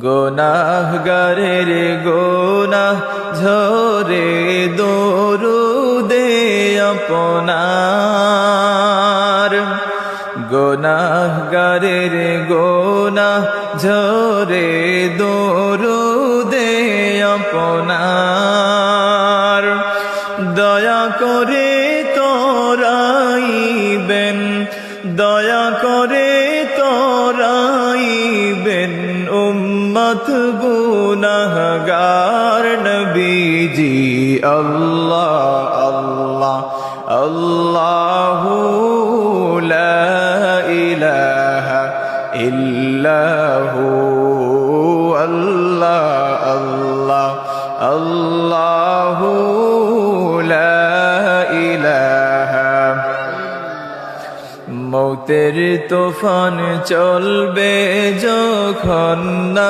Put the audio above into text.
গুনাহগারের গুনাহ ঝরে দরুদে আপনার, গুনাহগারের গুনাহ ঝরে দরুদে আপনার। দয়া করে তরাইবেন, দয়া করে তরাইবেন উম্মত গুনাহগার নবীজি। আল্লাহ আল্লাহ আল্লাহু লা ইলাহা ইল্লাহু, আল্লাহ আল্লাহ আল্লাহু লা ইলাহা। মৌতের তুফান চলবে যখন